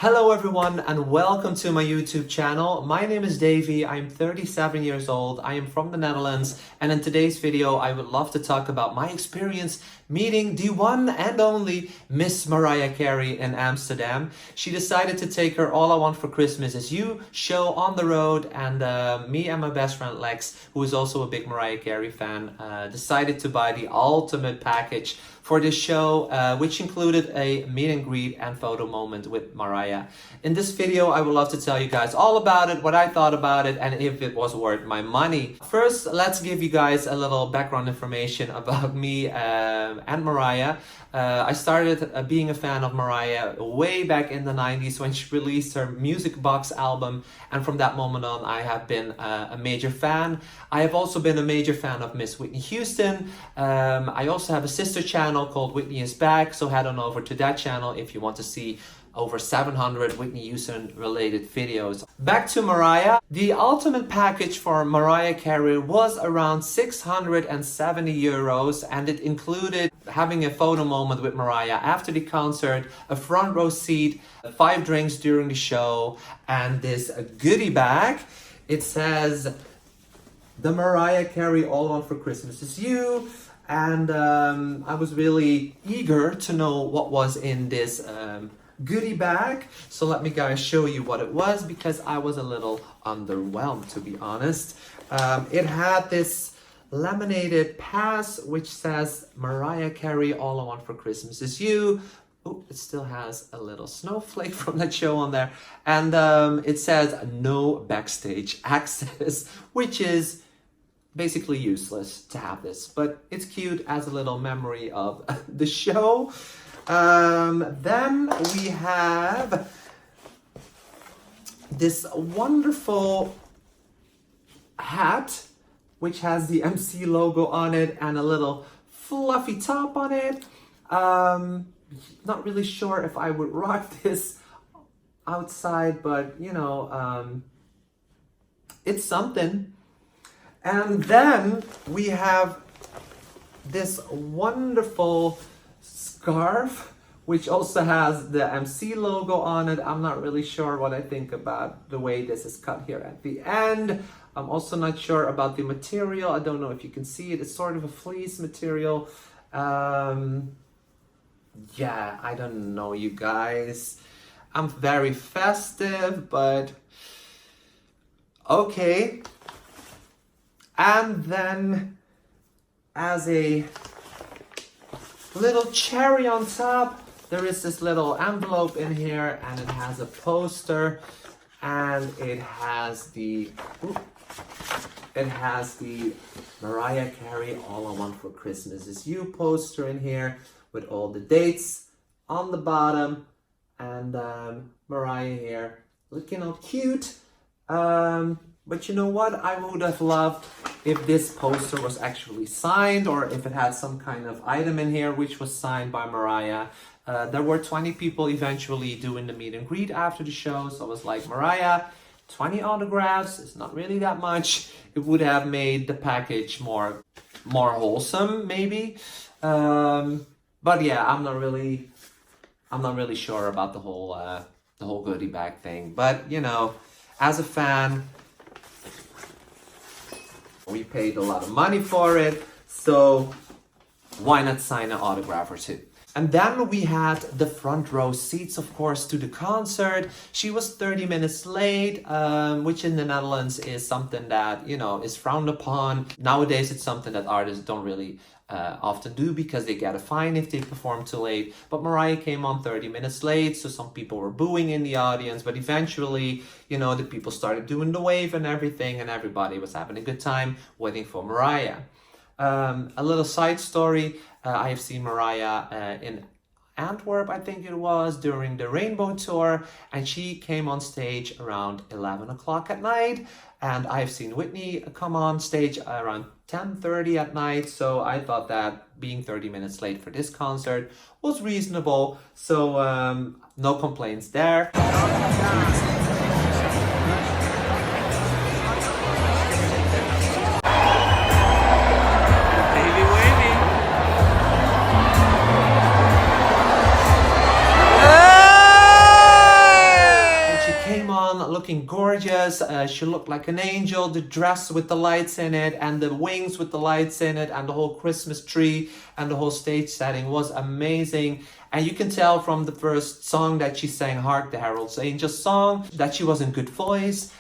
Hello everyone and welcome to my YouTube channel. My name is Davey. I'm 37 years old. I am from the Netherlands, and in today's video I would love to talk about my experience meeting the one and only Miss Mariah Carey in Amsterdam. She decided to take her All I Want for Christmas Is You show on the road, and me and my best friend Lex, who is also a big Mariah Carey fan, decided to buy the ultimate package for this show, which included a meet and greet and photo moment with Mariah. In this video, I would love to tell you guys all about it, what I thought about it, and if it was worth my money. First, let's give you guys a little background information about me and Mariah. I started being a fan of Mariah way back in the 90s when she released her Music Box album, and from that moment on I have been a major fan. I have also been a major fan of Miss Whitney Houston. I also have a sister channel called Whitney Is Back, so head on over to that channel if you want to see over 700 Whitney Houston related videos. Back to Mariah. The ultimate package for Mariah Carey was around 670 euros, and it included having a photo moment with Mariah after the concert, a front row seat, 5 drinks during the show, and this goodie bag. It says the Mariah Carey All I Want for Christmas Is You, and I was really eager to know what was in this goodie bag. So let me guys show you what it was, because I was a little underwhelmed, to be honest. It had this laminated pass which says Mariah Carey All I Want for Christmas Is You. Oh, it still has a little snowflake from that show on there, and it says no backstage access, which is basically useless to have this, but it's cute as a little memory of the show. Then we have this wonderful hat which has the MC logo on it and a little fluffy top on it. Not really sure if I would rock this outside, but you know, it's something. And then we have this wonderful scarf which also has the MC logo on it. I'm not really sure what I think about the way this is cut here at the end. I'm also not sure about the material. I don't know if you can see it. It's sort of a fleece material. Yeah, I don't know, you guys. I'm very festive, but okay. And then as a little cherry on top, there is this little envelope in here, and it has a poster, and it has the Mariah Carey All I Want for Christmas Is You poster in here with all the dates on the bottom, and Mariah here looking all cute. But you know what? I would have loved if this poster was actually signed, or if it had some kind of item in here which was signed by Mariah. There were 20 people eventually doing the meet and greet after the show, so I was like, Mariah, 20 autographs is not really that much. It would have made the package more wholesome, maybe. But yeah, I'm not really sure about the whole goodie bag thing. But you know, as a fan, we paid a lot of money for it, so why not sign an autograph or two? And then we had the front row seats, of course, to the concert. She was 30 minutes late, which in the Netherlands is something that, you know, is frowned upon. Nowadays, it's something that artists don't really often do, because they get a fine if they perform too late. But Mariah came on 30 minutes late, so some people were booing in the audience, but eventually, you know, the people started doing the wave and everything, and everybody was having a good time waiting for Mariah. A little side story, I have seen Mariah in Antwerp, I think it was, during the Rainbow Tour, and she came on stage around 11 o'clock at night, and I've seen Whitney come on stage around 10:30 at night, so I thought that being 30 minutes late for this concert was reasonable, so no complaints there. looking gorgeous. She looked like an angel. The dress with the lights in it and the wings with the lights in it and the whole Christmas tree and the whole stage setting was amazing. And you can tell from the first song that she sang, Hark the Herald's Angels song, that she was in good voice.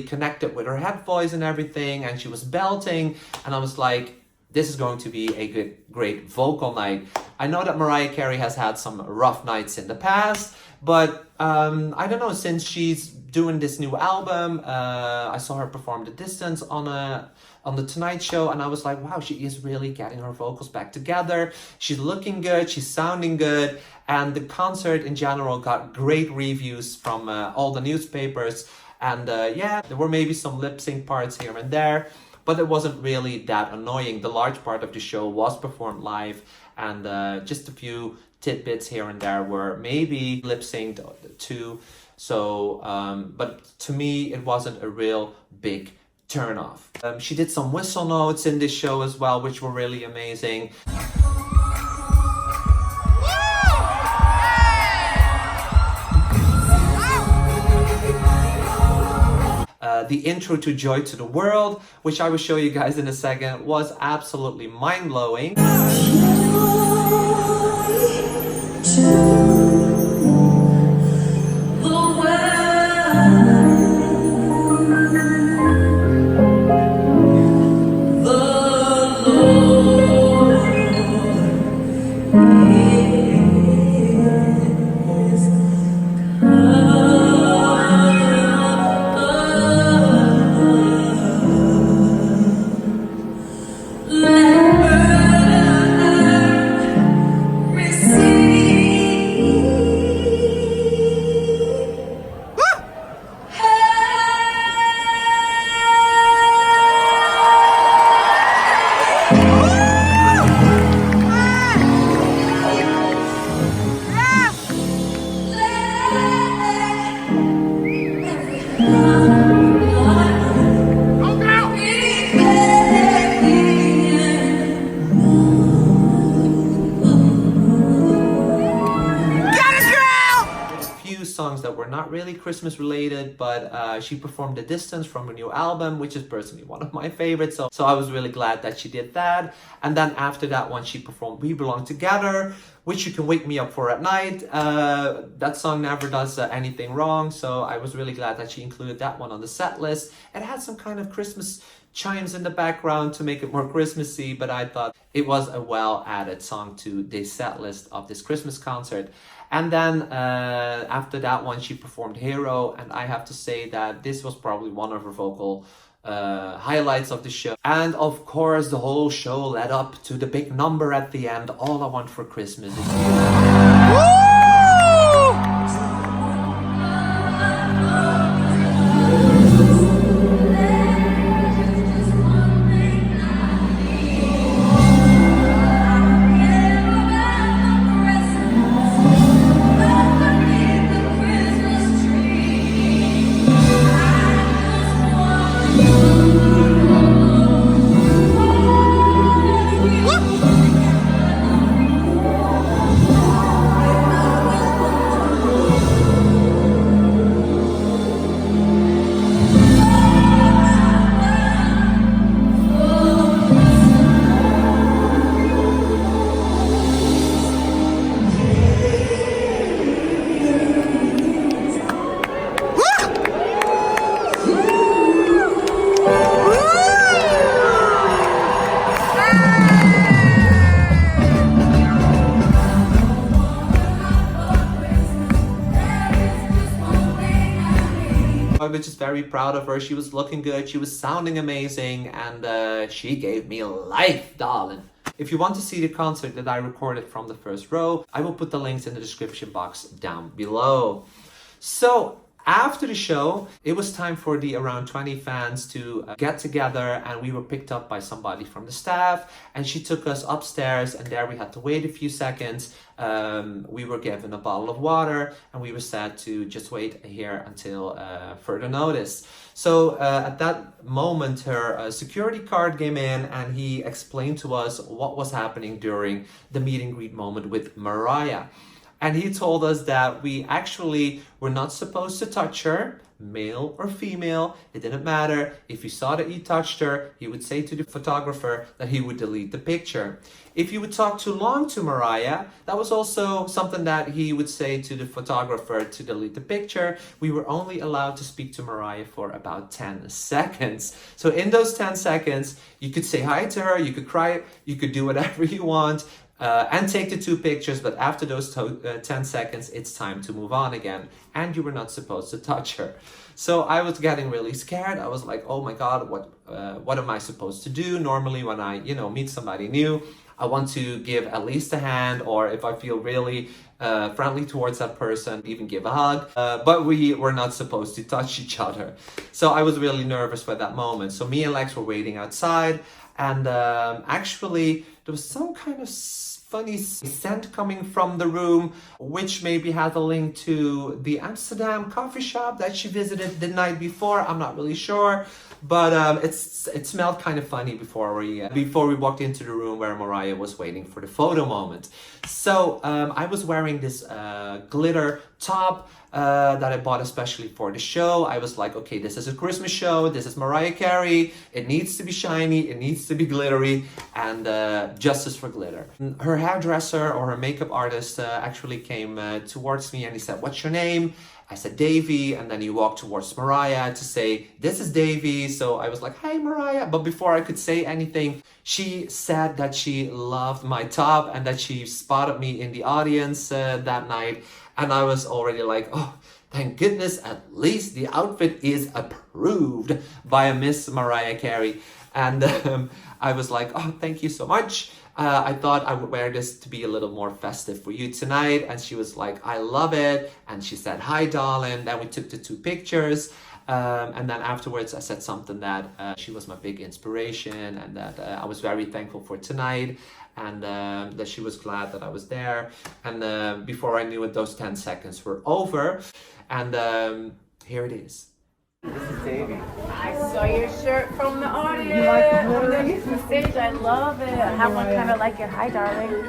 Connected with her head voice and everything, and she was belting, and I was like, this is going to be a great vocal night. I know that Mariah Carey has had some rough nights in the past, but I don't know, since she's doing this new album, I saw her perform The Distance on the Tonight Show, and I was like, wow, she is really getting her vocals back together. She's looking good, she's sounding good, and the concert in general got great reviews from all the newspapers. And yeah, there were maybe some lip sync parts here and there, but it wasn't really that annoying. The large part of the show was performed live, and just a few tidbits here and there were maybe lip synced too. So, but to me, it wasn't a real big turnoff. She did some whistle notes in this show as well, which were really amazing. The intro to Joy to the World, which I will show you guys in a second, was absolutely mind-blowing. Songs that were not really Christmas related, but she performed The Distance from her new album, which is personally one of my favorites, so I was really glad that she did that. And then after that one, she performed We Belong Together, which you can wake me up for at night. That song never does anything wrong, so I was really glad that she included that one on the set list. It had some kind of Christmas chimes in the background to make it more Christmassy, but I thought it was a well-added song to the set list of this Christmas concert. And then after that one, she performed Hero, and I have to say that this was probably one of her vocal highlights of the show. And of course, the whole show led up to the big number at the end, All I Want for Christmas Is You. I was just very proud of her. She was looking good, she was sounding amazing, and she gave me life, darling. If you want to see the concert that I recorded from the first row, I will put the links in the description box down below. So after the show, it was time for the around 20 fans to get together, and we were picked up by somebody from the staff, and she took us upstairs, and there we had to wait a few seconds. We were given a bottle of water, and we were said to just wait here until further notice. So at that moment, her security guard came in, and he explained to us what was happening during the meet and greet moment with Mariah. And he told us that we actually were not supposed to touch her, male or female. It didn't matter. If you saw that you touched her, he would say to the photographer that he would delete the picture. If you would talk too long to Mariah, that was also something that he would say to the photographer to delete the picture. We were only allowed to speak to Mariah for about 10 seconds. So in those 10 seconds, you could say hi to her, you could cry, you could do whatever you want. And take the 2 pictures, but after those 10 seconds, it's time to move on again. And you were not supposed to touch her. So I was getting really scared. I was like, oh my God, what am I supposed to do? Normally when I, meet somebody new, I want to give at least a hand, or if I feel really friendly towards that person, even give a hug. But we were not supposed to touch each other. So I was really nervous for that moment. So me and Lex were waiting outside, and actually there was some kind of funny scent coming from the room, which maybe has a link to the Amsterdam coffee shop that she visited the night before. I'm not really sure, but it smelled kind of funny before we walked into the room where Mariah was waiting for the photo moment. So I was wearing this glitter top that I bought especially for the show. I was like, okay, this is a Christmas show, this is Mariah Carey, it needs to be shiny, it needs to be glittery, and justice for glitter. Her hairdresser or her makeup artist actually came towards me, and he said, what's your name? I said Davey, and then he walked towards Mariah to say, this is Davey. So I was like, hey Mariah, but before I could say anything, she said that she loved my top and that she spotted me in the audience that night. And I was already like, oh, thank goodness, at least the outfit is approved by a Miss Mariah Carey. And I was like, oh, thank you so much. I thought I would wear this to be a little more festive for you tonight. And she was like, I love it. And she said, hi, darling. Then we took the 2 pictures. And then afterwards, I said something that she was my big inspiration, and that I was very thankful for tonight, and that she was glad that I was there. And before I knew it, those 10 seconds were over. And here it is. This is Davey. I saw your shirt from the audience. You like the hoodie? From the stage. I love it. I have one kind of like it. Hi, darling.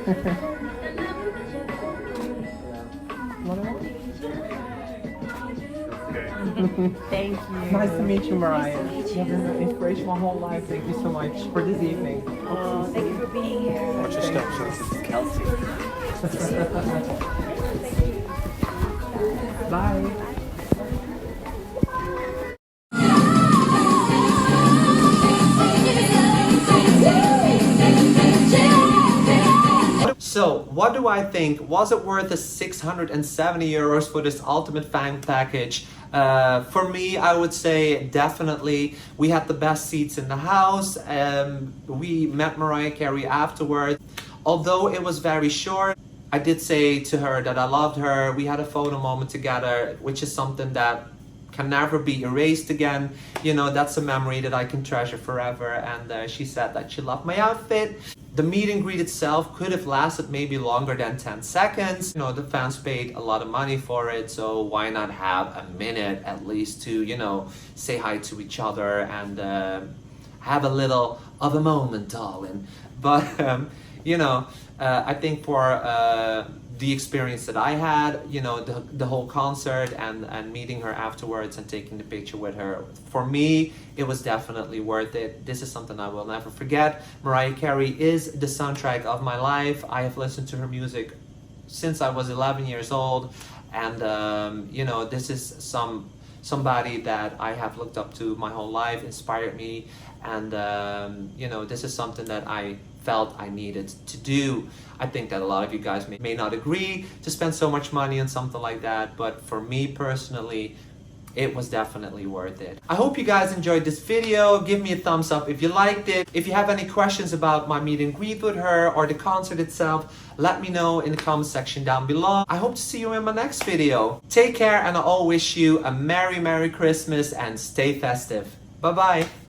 Thank you. Nice to meet you, Mariah. You've been an inspiration my whole life. Thank you so much for this evening. Oh, thank you for being here. Watch your step, this is Kelsey. Bye. So, what do I think? Was it worth the 670 euros for this ultimate fan package? For me, I would say definitely. We had the best seats in the house. We met Mariah Carey afterwards. Although it was very short, I did say to her that I loved her. We had a photo moment together, which is something that can never be erased again. That's a memory that I can treasure forever. And she said that she loved my outfit. The meet and greet itself could have lasted maybe longer than 10 seconds. The fans paid a lot of money for it, so why not have a minute at least to, say hi to each other and have a little of a moment, darling. But, I think for the experience that I had, the whole concert and meeting her afterwards and taking the picture with her, for me, it was definitely worth it. This is something I will never forget. Mariah Carey is the soundtrack of my life. I have listened to her music since I was 11 years old, and this is somebody that I have looked up to my whole life, inspired me, and this is something that I felt I needed to do. I think that a lot of you guys may not agree to spend so much money on something like that, but for me personally, it was definitely worth it. I hope you guys enjoyed this video. Give me a thumbs up if you liked it. If you have any questions about my meet and greet with her or the concert itself, let me know in the comment section down below. I hope to see you in my next video. Take care, and I all wish you a Merry Christmas and stay festive. Bye bye.